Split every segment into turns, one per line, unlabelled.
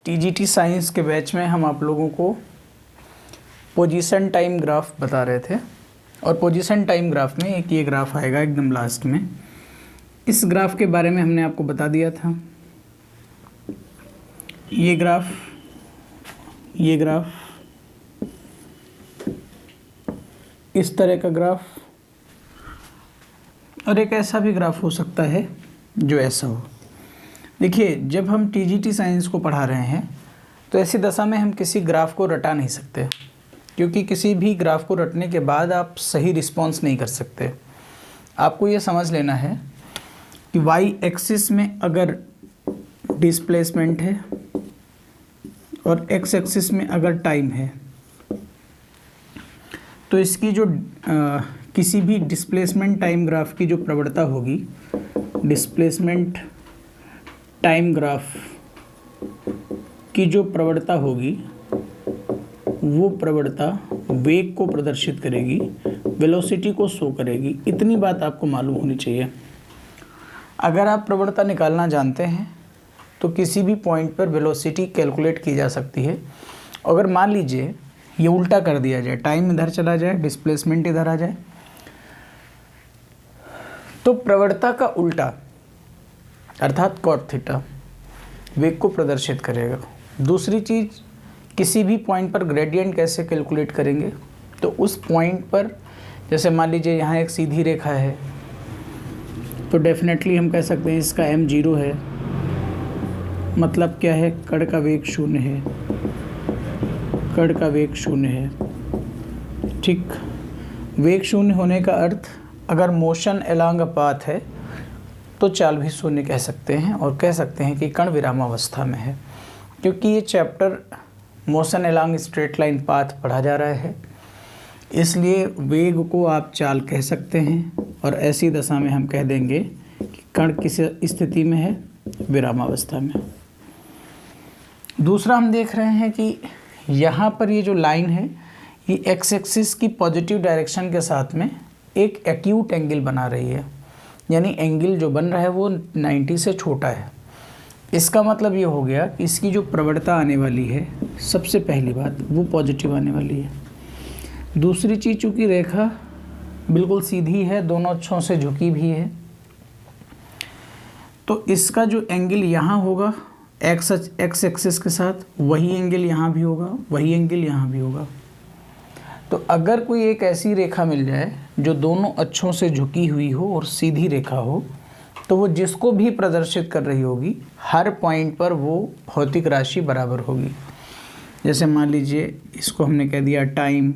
TGT science के batch में हम आप लोगों को पोजीशन टाइम ग्राफ बता रहे थे और पोजीशन टाइम ग्राफ में एक ये ग्राफ आएगा एकदम लास्ट में। इस ग्राफ के बारे में हमने आपको बता दिया था। ये ग्राफ इस तरह का ग्राफ और एक ऐसा भी ग्राफ हो सकता है जो ऐसा हो। देखिए, जब हम टीजीटी साइंस को पढ़ा रहे हैं तो ऐसी दशा में हम किसी ग्राफ को रटा नहीं सकते, क्योंकि किसी भी ग्राफ को रटने के बाद आप सही रिस्पॉन्स नहीं कर सकते। आपको ये समझ लेना है कि वाई एक्सिस में अगर डिस्प्लेसमेंट है और एक्स एक्सिस में अगर टाइम है तो इसकी जो किसी भी डिस्प्लेसमेंट टाइम ग्राफ की जो प्रवणता होगी, डिस्प्लेसमेंट टाइम ग्राफ की जो प्रवणता होगी वो प्रवणता वेग को प्रदर्शित करेगी, वेलोसिटी को शो करेगी। इतनी बात आपको मालूम होनी चाहिए। अगर आप प्रवणता निकालना जानते हैं तो किसी भी पॉइंट पर वेलोसिटी कैलकुलेट की जा सकती है। अगर मान लीजिए ये उल्टा कर दिया जाए, टाइम इधर चला जाए, डिस्प्लेसमेंट इधर आ जाए, तो प्रवणता का उल्टा अर्थात कॉट थीटा वेग को प्रदर्शित करेगा। दूसरी चीज़, किसी भी पॉइंट पर ग्रेडियंट कैसे कैलकुलेट करेंगे, तो उस पॉइंट पर जैसे मान लीजिए यहाँ एक सीधी रेखा है तो डेफिनेटली हम कह सकते हैं इसका m 0 है। मतलब क्या है, कण का वेग 0 है, कण का वेग 0 है। ठीक, वेग 0 होने का अर्थ अगर मोशन अलोंग अ पाथ है तो चाल भी 0 कह सकते हैं और कह सकते हैं कि कण विरामावस्था में है, क्योंकि ये chapter motion along straight line path पढ़ा जा रहा है। इसलिए वेग को आप चाल कह सकते हैं और ऐसी दशा में हम कह देंगे कि कण किस स्थिति में है, विरामावस्था में। दूसरा हम देख रहे हैं कि यहाँ पर ये जो लाइन है ये एक्स एक्सिस की पॉजिटिव डायरेक्शन के साथ में एक एक्यूट एंगल बना रही है, यानी एंगल जो बन रहा है वो 90 से छोटा है। इसका मतलब ये हो गया कि इसकी जो प्रवणता आने वाली है, सबसे पहली बात वो पॉजिटिव आने वाली है। दूसरी चीज़, चूँकि रेखा बिल्कुल सीधी है, दोनों अक्षों से झुकी भी है, तो इसका जो एंगल यहाँ होगा एक्स एक्सिस के साथ, वही एंगल यहाँ भी होगा, वही एंगल यहाँ भी होगा। तो अगर कोई एक ऐसी रेखा मिल जाए जो दोनों अक्षों से झुकी हुई हो और सीधी रेखा हो, तो वो जिसको भी प्रदर्शित कर रही होगी हर पॉइंट पर वो भौतिक राशि बराबर होगी। जैसे मान लीजिए इसको हमने कह दिया टाइम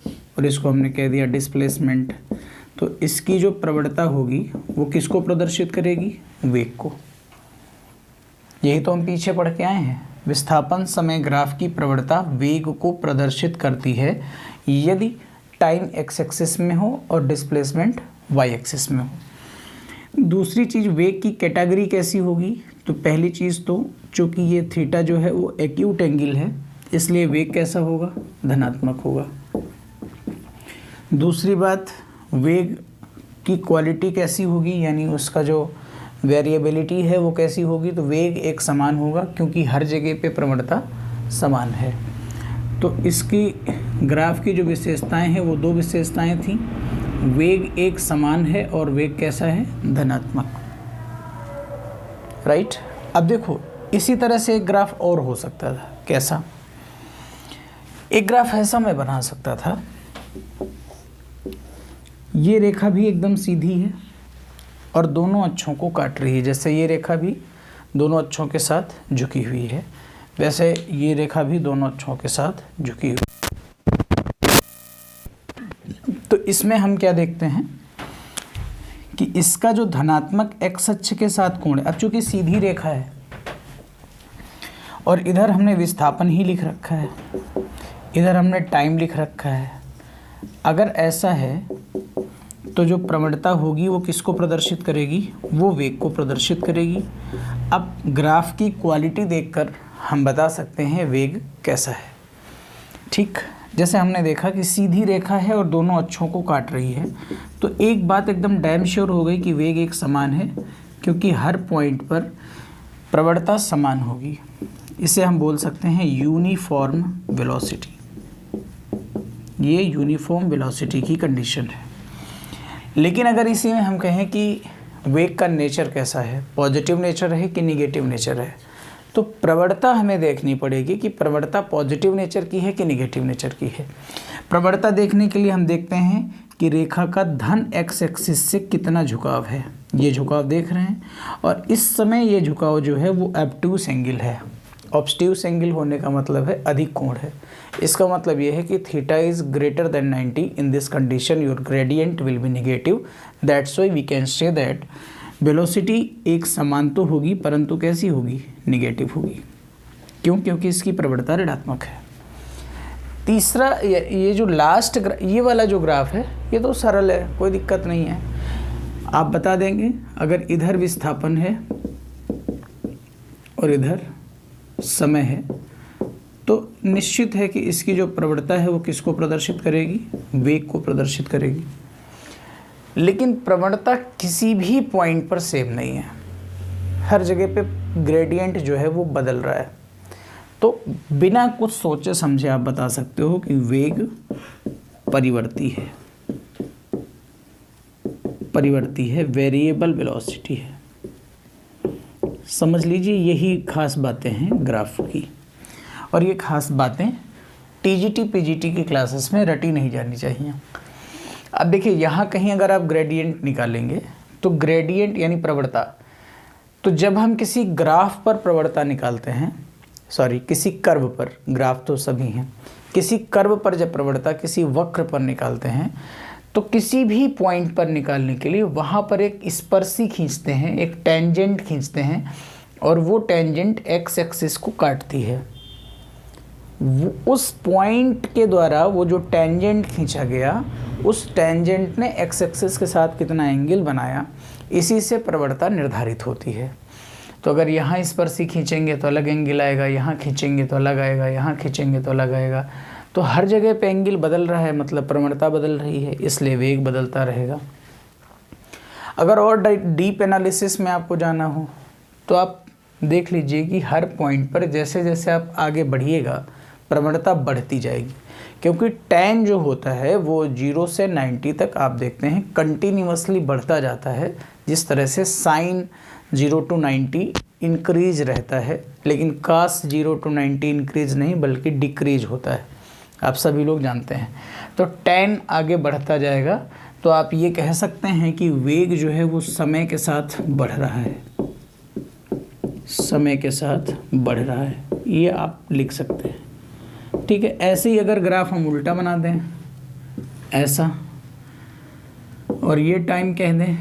और इसको हमने कह दिया डिस्प्लेसमेंट, तो इसकी जो प्रवणता होगी वो किसको प्रदर्शित करेगी, वेग को। यही तो हम पीछे पढ़ के आए हैं। विस्थापन समय ग्राफ की प्रवणता वेग को प्रदर्शित करती है यदि टाइम एक्स एक्सिस में हो और डिस्प्लेसमेंट वाई एक्सिस में हो। दूसरी चीज़, वेग की कैटेगरी कैसी होगी, तो पहली चीज़ तो चूँकि ये थीटा जो है वो एक्यूट एंगल है, इसलिए वेग कैसा होगा, धनात्मक होगा। दूसरी बात, वेग की क्वालिटी कैसी होगी, यानी उसका जो वेरिएबिलिटी है वो कैसी होगी, तो वेग एक समान होगा क्योंकि हर जगह पे प्रवणता समान है। तो इसकी ग्राफ की जो विशेषताएं हैं वो दो विशेषताएं थी, वेग एक समान है और वेग कैसा है, धनात्मक। राइट। अब देखो, इसी तरह से एक ग्राफ और हो सकता था। कैसा? एक ग्राफ ऐसा मैं बना सकता था, ये रेखा भी एकदम सीधी है और दोनों अक्षों को काट रही है। जैसे ये रेखा भी दोनों अक्षों के साथ झुकी हुई है, वैसे ये रेखा भी दोनों अक्षों के साथ झुकी हुई। तो इसमें हम क्या देखते हैं कि इसका जो धनात्मक एक्स अक्ष के साथ कोण है, अब चूंकि सीधी रेखा है और इधर हमने विस्थापन ही लिख रखा है, इधर हमने टाइम लिख रखा है। अगर ऐसा है तो जो प्रवणता होगी वो किसको प्रदर्शित करेगी, वो वेग को प्रदर्शित करेगी। अब ग्राफ की क्वालिटी देखकर हम बता सकते हैं वेग कैसा है। ठीक, जैसे हमने देखा कि सीधी रेखा है और दोनों अक्षों को काट रही है, तो एक बात एकदम डैम श्योर हो गई कि वेग एक समान है, क्योंकि हर पॉइंट पर प्रवणता समान होगी। इसे हम बोल सकते हैं यूनिफॉर्म वेलोसिटी। ये यूनिफॉर्म वेलोसिटी की कंडीशन है। लेकिन अगर इसी में हम कहें कि वेग का नेचर कैसा है, पॉजिटिव नेचर है कि निगेटिव नेचर है, तो प्रवणता हमें देखनी पड़ेगी कि प्रवणता पॉजिटिव नेचर की है कि निगेटिव नेचर की है। प्रवणता देखने के लिए हम देखते हैं कि रेखा का धन एक्स एक्सिस से कितना झुकाव है। ये झुकाव देख रहे हैं, और इस समय ये झुकाव जो है वो ऑब्ट्यूस एंगल है। ऑब्ट्यूस एंगल होने का मतलब है अधिक कोण है। इसका मतलब ये है कि theta is greater than 90। In this condition your gradient will be negative. That's why we can say that velocity एक समान तो होगी, परंतु कैसी होगी, निगेटिव होगी। क्यों? क्योंकि इसकी प्रवणता ऋणात्मक है। तीसरा, ये जो लास्ट ये वाला जो ग्राफ है ये तो सरल है, कोई दिक्कत नहीं है। आप बता देंगे अगर इधर विस्थापन है और इधर समय है तो निश्चित है कि इसकी जो प्रवणता है वो किसको प्रदर्शित करेगी, वेग को प्रदर्शित करेगी। लेकिन प्रवणता किसी भी पॉइंट पर सेम नहीं है, हर जगह पे ग्रेडियंट जो है वो बदल रहा है। तो बिना कुछ सोचे समझे आप बता सकते हो कि वेग परिवर्ती है, वेरिएबल वेलोसिटी है। समझ लीजिए यही खास बातें हैं ग्राफ की, और ये खास बातें टीजीटी पीजीटी की क्लासेस में रटी नहीं जानी चाहिए। अब देखिए यहाँ कहीं अगर आप ग्रेडियंट निकालेंगे तो ग्रेडियंट यानी प्रवणता, तो जब हम किसी ग्राफ पर प्रवणता निकालते हैं, सॉरी किसी कर्व पर, ग्राफ तो सभी हैं, किसी कर्व पर जब प्रवणता किसी वक्र पर निकालते हैं तो किसी भी पॉइंट पर निकालने के लिए वहाँ पर एक स्पर्शी खींचते हैं, एक टेंजेंट खींचते हैं, और वो टेंजेंट एक्स एक्सिस को काटती है। उस पॉइंट के द्वारा वो जो टेंजेंट खींचा गया, उस टेंजेंट ने एक्स एक्सिस के साथ कितना एंगल बनाया, इसी से प्रवणता निर्धारित होती है। तो अगर यहाँ स्पर्शी खींचेंगे तो अलग एंगल आएगा, यहाँ खींचेंगे तो अलग आएगा, यहाँ खींचेंगे तो अलग आएगा। तो हर जगह पे एंगल बदल रहा है, मतलब प्रवणता बदल रही है, इसलिए वेग बदलता रहेगा। अगर और डीप एनालिसिस में आपको जाना हो तो आप देख लीजिए कि हर पॉइंट पर जैसे जैसे आप आगे बढ़िएगा प्रवणता बढ़ती जाएगी, क्योंकि tan जो होता है वो 0 से 90 तक आप देखते हैं कंटिन्यूसली बढ़ता जाता है, जिस तरह से sin 0 to 90 इंक्रीज रहता है, लेकिन cos 0 to 90 इंक्रीज नहीं बल्कि डिक्रीज होता है, आप सभी लोग जानते हैं। तो tan आगे बढ़ता जाएगा, तो आप ये कह सकते हैं कि वेग जो है वो समय के साथ बढ़ रहा है, समय के साथ बढ़ रहा है, ये आप लिख सकते हैं। ठीक है, ऐसे ही अगर ग्राफ हम उल्टा बना दें ऐसा, और ये टाइम कह दें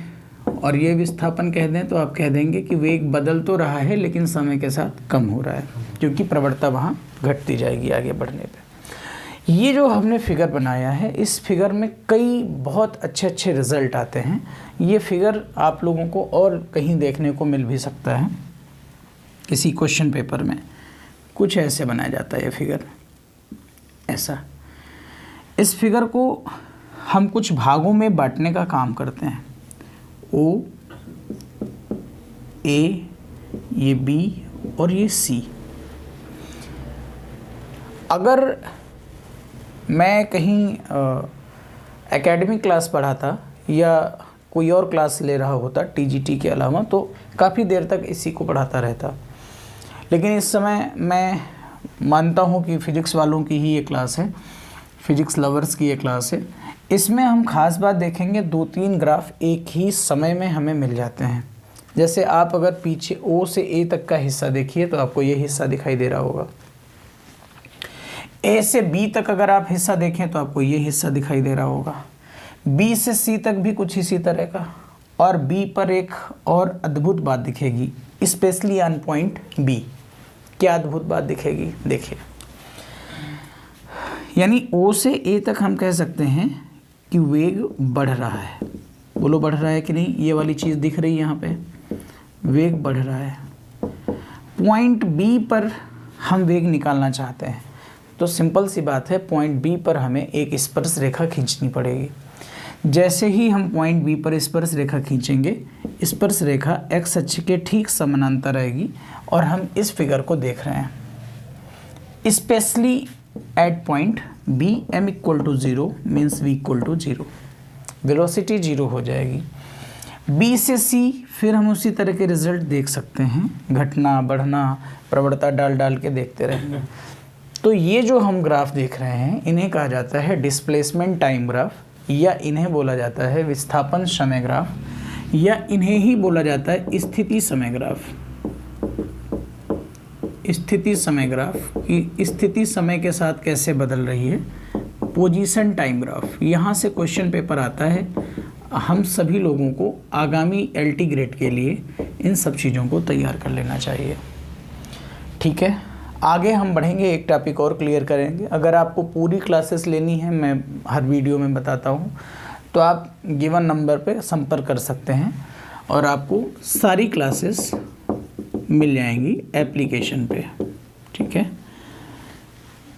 और ये विस्थापन कह दें, तो आप कह देंगे कि वेग बदल तो रहा है लेकिन समय के साथ कम हो रहा है, क्योंकि प्रवणता वहाँ घटती जाएगी आगे बढ़ने पे। ये जो हमने फिगर बनाया है, इस फिगर में कई बहुत अच्छे अच्छे रिजल्ट आते हैं। ये फिगर आप लोगों को और कहीं देखने को मिल भी सकता है, किसी क्वेश्चन पेपर में कुछ ऐसे बनाया जाता है। ये फिगर ऐसा, इस फिगर को हम कुछ भागों में बांटने का काम करते हैं। ओ, ए, ये बी और ये सी। अगर मैं कहीं एकेडमिक क्लास पढ़ाता या कोई और क्लास ले रहा होता टीजीटी के अलावा, तो काफ़ी देर तक इसी को पढ़ाता रहता। लेकिन इस समय मैं मानता हूँ कि फ़िज़िक्स वालों की ही ये क्लास है, फ़िज़िक्स लवर्स की ये क्लास है। इसमें हम खास बात देखेंगे, 2-3 ग्राफ एक ही समय में हमें मिल जाते हैं। जैसे आप अगर पीछे ओ से ए तक का हिस्सा देखिए तो आपको ये हिस्सा दिखाई दे रहा होगा। ए से बी तक अगर आप हिस्सा देखें तो आपको ये हिस्सा दिखाई दे रहा होगा। बी से सी तक भी कुछ इसी तरह का, और बी पर एक और अद्भुत बात दिखेगी, स्पेशली ऑन पॉइंट बी। क्या अद्भुत बात दिखेगी, देखिए। यानी ओ से ए तक हम कह सकते हैं कि वेग बढ़ रहा है। बोलो बढ़ रहा है कि नहीं? ये वाली चीज़ दिख रही है यहाँ पे, वेग बढ़ रहा है। पॉइंट बी पर हम वेग निकालना चाहते हैं, तो सिंपल सी बात है, पॉइंट बी पर हमें एक स्पर्श रेखा खींचनी पड़ेगी। जैसे ही हम पॉइंट बी पर स्पर्श रेखा खींचेंगे, स्पर्श रेखा एक्स अक्ष के ठीक समानांतर आएगी, और हम इस फिगर को देख रहे हैं। Specially at point B M equal to 0 means V equal to 0, velocity 0 हो जाएगी। बी से सी फिर हम उसी तरह के रिजल्ट देख सकते हैं, घटना बढ़ना प्रवणता डाल डाल के देखते रहेंगे। तो ये जो हम ग्राफ देख रहे हैं इन्हें कहा जाता है डिस्प्लेसमेंट टाइम ग्राफ, या इन्हें बोला जाता है विस्थापन समय ग्राफ, या इन्हें ही बोला जाता है स्थिति समय ग्राफ। स्थिति समय ग्राफ की स्थिति समय के साथ कैसे बदल रही है, पोजीशन टाइम ग्राफ। यहाँ से क्वेश्चन पेपर आता है, हम सभी लोगों को आगामी एलटी ग्रेड के लिए इन सब चीज़ों को तैयार कर लेना चाहिए। ठीक है, आगे हम बढ़ेंगे, एक टॉपिक और क्लियर करेंगे। अगर आपको पूरी क्लासेस लेनी है, मैं हर वीडियो में बताता हूँ, तो आप गिवन नंबर पे संपर्क कर सकते हैं और आपको सारी क्लासेस मिल जाएंगी एप्लीकेशन पे। ठीक है,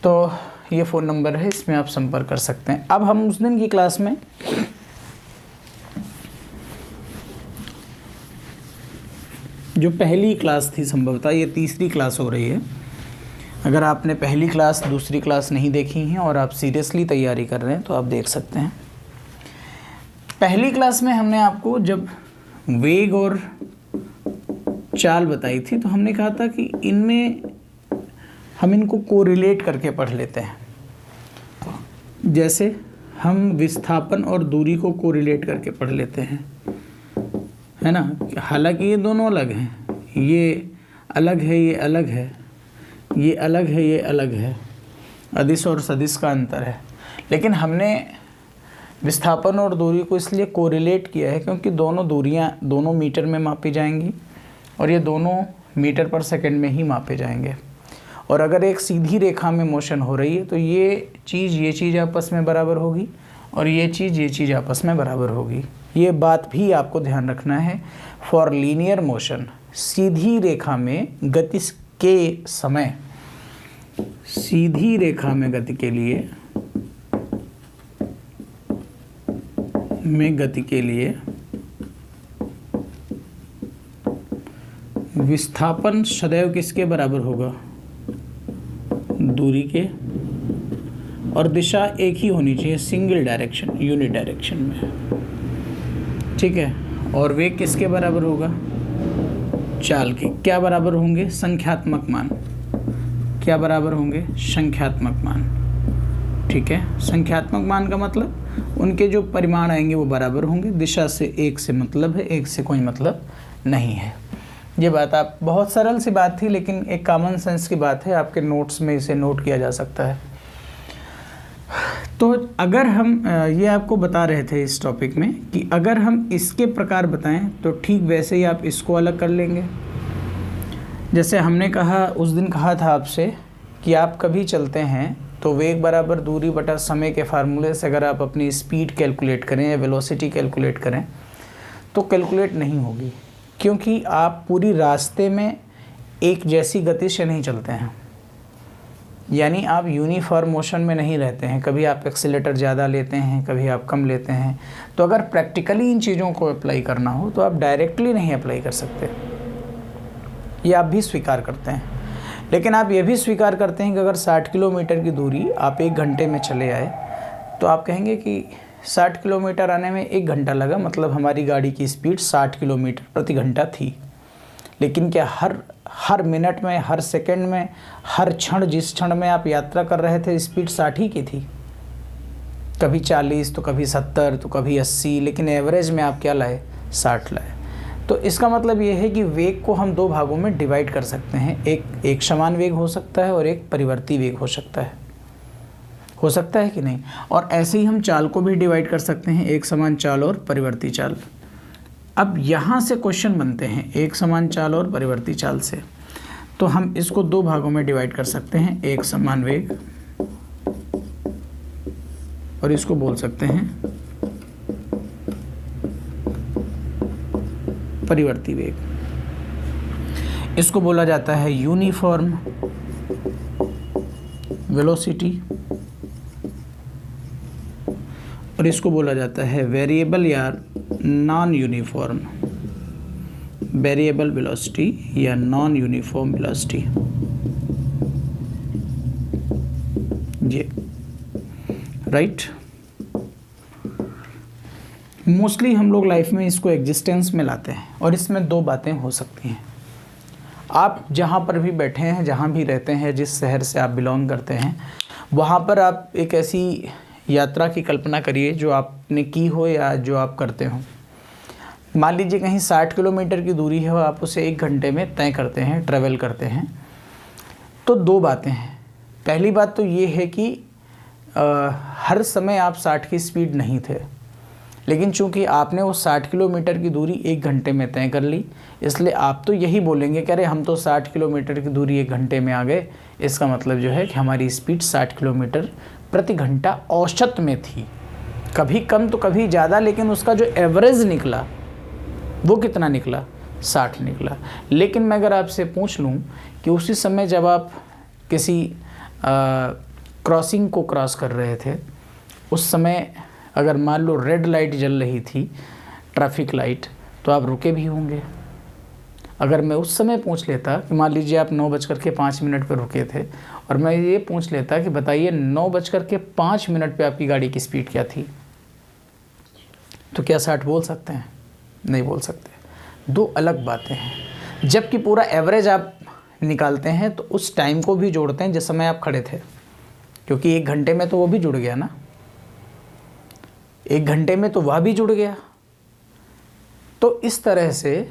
तो ये फ़ोन नंबर है, इसमें आप संपर्क कर सकते हैं। अब हम उस दिन की क्लास में जो पहली क्लास थी, संभवतः ये तीसरी क्लास हो रही है। अगर आपने पहली क्लास दूसरी क्लास नहीं देखी हैं और आप सीरियसली तैयारी कर रहे हैं तो आप देख सकते हैं। पहली क्लास में हमने आपको जब वेग और चाल बताई थी तो हमने कहा था कि इनमें हम इनको कोरिलेट करके पढ़ लेते हैं। जैसे हम विस्थापन और दूरी को कोरिलेट करके पढ़ लेते हैं, है ना। हालांकि ये दोनों अलग हैं, ये अलग है, ये अलग है, ये अलग है, ये अलग है, अदिश और सदिश का अंतर है, लेकिन हमने विस्थापन और दूरी को इसलिए कोरिलेट किया है क्योंकि दोनों दूरियां दोनों मीटर में मापी जाएंगी और ये दोनों मीटर पर सेकंड में ही मापे जाएंगे। और अगर एक सीधी रेखा में मोशन हो रही है तो ये चीज़ आपस में बराबर होगी और ये चीज़ आपस में बराबर होगी। ये बात भी आपको ध्यान रखना है। फॉर लीनियर मोशन, सीधी रेखा में गति के समय, सीधी रेखा में गति के लिए विस्थापन सदैव किसके बराबर होगा, दूरी के, और दिशा एक ही होनी चाहिए, सिंगल डायरेक्शन, यूनिट डायरेक्शन में। ठीक है, और वेग किसके बराबर होगा, चाल के। क्या बराबर होंगे, संख्यात्मक मान। क्या बराबर होंगे, संख्यात्मक मान। ठीक है, संख्यात्मक मान का मतलब उनके जो परिमाण आएंगे वो बराबर होंगे। दिशा से एक से मतलब है, एक से कोई मतलब नहीं है। ये बात आप, बहुत सरल सी बात थी लेकिन एक कॉमन सेंस की बात है, आपके नोट्स में इसे नोट किया जा सकता है। तो अगर हम ये आपको बता रहे थे इस टॉपिक में कि अगर हम इसके प्रकार बताएं तो ठीक वैसे ही आप इसको अलग कर लेंगे। जैसे हमने कहा, उस दिन कहा था आपसे कि आप कभी चलते हैं तो वेग बराबर दूरी बटा समय के फार्मूले से अगर आप अपनी स्पीड कैलकुलेट करें या वेलोसिटी कैलकुलेट करें तो कैलकुलेट नहीं होगी, क्योंकि आप पूरी रास्ते में एक जैसी गति से नहीं चलते हैं, यानी आप यूनिफॉर्म मोशन में नहीं रहते हैं। कभी आप एक्सीलेटर ज़्यादा लेते हैं, कभी आप कम लेते हैं। तो अगर प्रैक्टिकली इन चीज़ों को अप्लाई करना हो तो आप डायरेक्टली नहीं अप्लाई कर सकते, ये आप भी स्वीकार करते हैं। लेकिन आप ये भी स्वीकार करते हैं कि अगर 60 किलोमीटर की दूरी आप 1 घंटे में चले आए तो आप कहेंगे कि 60 किलोमीटर आने में 1 घंटा लगा, मतलब हमारी गाड़ी की स्पीड 60 किलोमीटर प्रति घंटा थी। लेकिन क्या हर मिनट में, हर सेकंड में, हर क्षण, जिस क्षण में आप यात्रा कर रहे थे स्पीड 60 ही की थी? कभी 40 तो कभी 70 तो कभी 80, लेकिन एवरेज में आप क्या लाए, 60 लाए। तो इसका मतलब ये है कि वेग को हम 2 भागों में डिवाइड कर सकते हैं। एक समान वेग हो सकता है और एक परिवर्ती वेग हो सकता है कि नहीं। और ऐसे ही हम चाल को भी डिवाइड कर सकते हैं, एक समान चाल और परिवर्ती चाल। अब यहाँ से क्वेश्चन बनते हैं एक समान चाल और परिवर्ती चाल से, तो हम इसको 2 भागों में डिवाइड कर सकते हैं, एक समान वेग और इसको बोल सकते हैं परिवर्ती वेग। इसको बोला जाता है यूनिफॉर्म वेलोसिटी और इसको बोला जाता है वेरिएबल या नॉन यूनिफॉर्म वेरिएबल वेलोसिटी या नॉन यूनिफॉर्म वेलोसिटी। ये, राइट। मोस्टली हम लोग लाइफ में इसको एग्जिस्टेंस में लाते हैं, और इसमें दो बातें हो सकती हैं। आप जहाँ पर भी बैठे हैं, जहाँ भी रहते हैं, जिस शहर से आप बिलोंग करते हैं, वहाँ पर आप एक ऐसी यात्रा की कल्पना करिए जो आपने की हो या जो आप करते हो। मान लीजिए कहीं 60 किलोमीटर की दूरी है, आप उसे 1 घंटे में तय करते हैं, ट्रैवल करते हैं। तो दो बातें हैं। पहली बात तो ये है कि हर समय आप 60 की स्पीड नहीं थे, लेकिन चूंकि आपने वो 60 किलोमीटर की दूरी 1 घंटे में तय कर ली, इसलिए आप तो यही बोलेंगे कि अरे हम तो 60 किलोमीटर की दूरी 1 घंटे में आ गए। इसका मतलब जो है कि हमारी स्पीड 60 किलोमीटर प्रति घंटा औसत में थी, कभी कम तो कभी ज़्यादा, लेकिन उसका जो एवरेज निकला वो कितना निकला, 60 निकला। लेकिन मैं अगर आपसे पूछ लूँ कि उसी समय जब आप किसी क्रॉसिंग को क्रॉस कर रहे थे, उस समय अगर मान लो रेड लाइट जल रही थी, ट्रैफिक लाइट, तो आप रुके भी होंगे। अगर मैं उस समय पूछ लेता कि मान लीजिए आप 9:05 पर रुके थे, और मैं ये पूछ लेता कि बताइए 9:05 पे आपकी गाड़ी की स्पीड क्या थी, तो क्या 60 बोल सकते हैं? नहीं बोल सकते। दो अलग बातें हैं। जबकि पूरा एवरेज आप निकालते हैं तो उस टाइम को भी जोड़ते हैं जिस समय आप खड़े थे, क्योंकि 1 घंटे में तो वो भी जुड़ गया ना, 1 घंटे में तो वह भी जुड़ गया। तो इस तरह से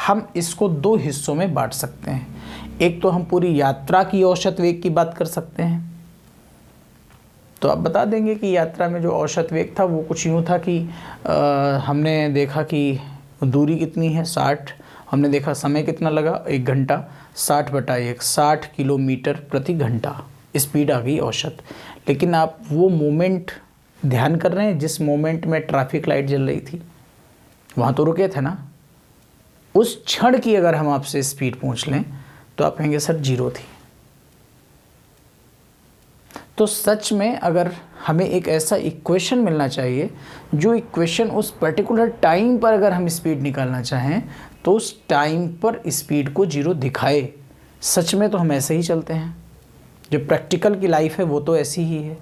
हम इसको 2 हिस्सों में बांट सकते हैं। एक तो हम पूरी यात्रा की औसत वेग की बात कर सकते हैं, तो आप बता देंगे कि यात्रा में जो औसत वेग था वो कुछ यूँ था कि हमने देखा कि दूरी कितनी है 60, हमने देखा समय कितना लगा 1 घंटा, 60/1, 60 किलोमीटर प्रति घंटा स्पीड आ गई औसत। लेकिन आप वो मोमेंट ध्यान कर रहे हैं जिस मोमेंट में ट्रैफिक लाइट जल रही थी, वहाँ तो रुके थे ना। उस क्षण की अगर हम आपसे स्पीड पूछ लें तो आप कहेंगे सर 0 थी। तो सच में अगर हमें एक ऐसा इक्वेशन मिलना चाहिए जो इक्वेशन उस पर्टिकुलर टाइम पर अगर हम स्पीड निकालना चाहें तो उस टाइम पर स्पीड को 0 दिखाए। सच में तो हम ऐसे ही चलते हैं, जो प्रैक्टिकल की लाइफ है वो तो ऐसी ही है,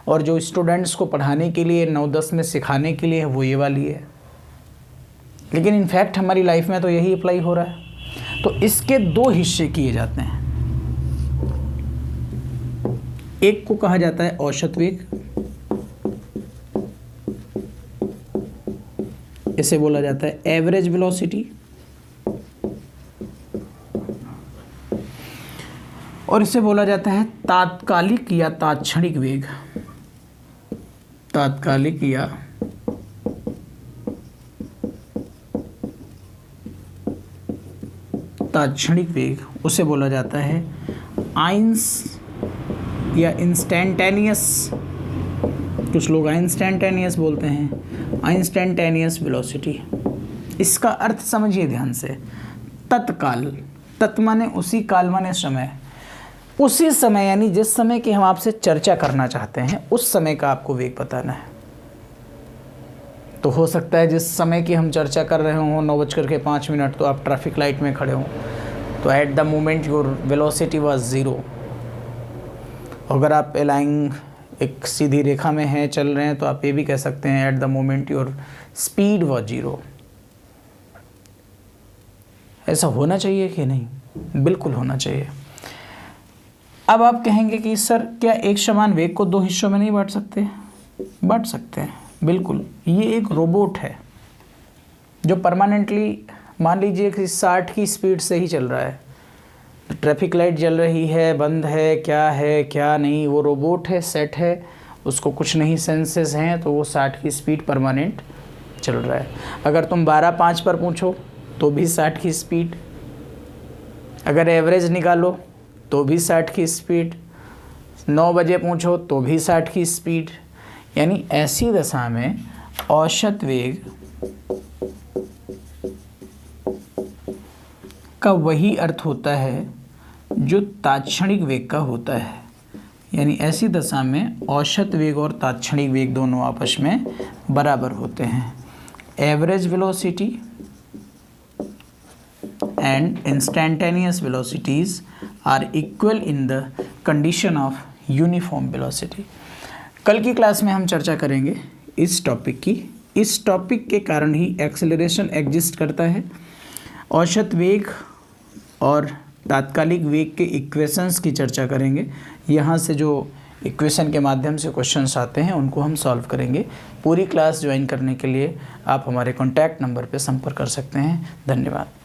और जो स्टूडेंट्स को पढ़ाने के लिए 9-10 में सिखाने के लिए है वो ये वाली है। लेकिन इनफैक्ट हमारी लाइफ में तो यही अप्लाई हो रहा है। तो इसके 2 हिस्से किए जाते हैं। एक को कहा जाता है औसत वेग, इसे बोला जाता है एवरेज वेलोसिटी, और इसे बोला जाता है तात्कालिक या तात्क्षणिक वेग। तात्कालिक या तात्क्षणिक वेग उसे बोला जाता है आइंस या इंस्टेंटेनियस, कुछ लोग इंस्टेंटेनियस बोलते हैं, इंस्टेंटेनियस वेलोसिटी। इसका अर्थ समझिए ध्यान से। तत्काल, तत् माने उसी, काल माने समय। उसी समय यानी जिस समय की हम आपसे चर्चा करना चाहते हैं उस समय का आपको वेग बताना है। तो हो सकता है जिस समय की हम चर्चा कर रहे हों 9:05 तो आप ट्रैफिक लाइट में खड़े हों, तो at the moment your velocity was 0। अगर आप अलाइंग एक सीधी रेखा में हैं, चल रहे हैं, तो आप ये भी कह सकते हैं at the moment your speed was 0। ऐसा होना चाहिए कि नहीं? बिल्कुल होना चाहिए। अब आप कहेंगे कि सर क्या एक समान वेग को 2 हिस्सों में नहीं बांट सकते? बांट सकते हैं, बिल्कुल। ये एक रोबोट है जो परमानेंटली, मान लीजिए कि 60 की स्पीड से ही चल रहा है, ट्रैफिक लाइट जल रही है, बंद है क्या नहीं, वो रोबोट है, सेट है, उसको कुछ नहीं सेंसेस हैं, तो वो 60 की स्पीड परमानेंट चल रहा है। अगर तुम 12:05 पर पूछो तो भी 60 की स्पीड, अगर एवरेज निकालो तो भी 60 की स्पीड, 9 बजे पूछो तो भी 60 की स्पीड। यानी ऐसी दशा में औसत वेग का वही अर्थ होता है जो तात्क्षणिक वेग का होता है। यानी ऐसी दशा में औसत वेग और तात्क्षणिक वेग दोनों आपस में बराबर होते हैं। Average velocity and instantaneous velocities are equal in the condition of uniform velocity. कल की क्लास में हम चर्चा करेंगे इस टॉपिक की। इस टॉपिक के कारण ही एक्सेलरेशन एग्जिस्ट करता है। औसत वेग और तात्कालिक वेग के इक्वेशंस की चर्चा करेंगे। यहाँ से जो इक्वेशन के माध्यम से क्वेश्चंस आते हैं उनको हम सॉल्व करेंगे। पूरी क्लास ज्वाइन करने के लिए आप हमारे कॉन्टैक्ट नंबर पर संपर्क कर सकते हैं। धन्यवाद।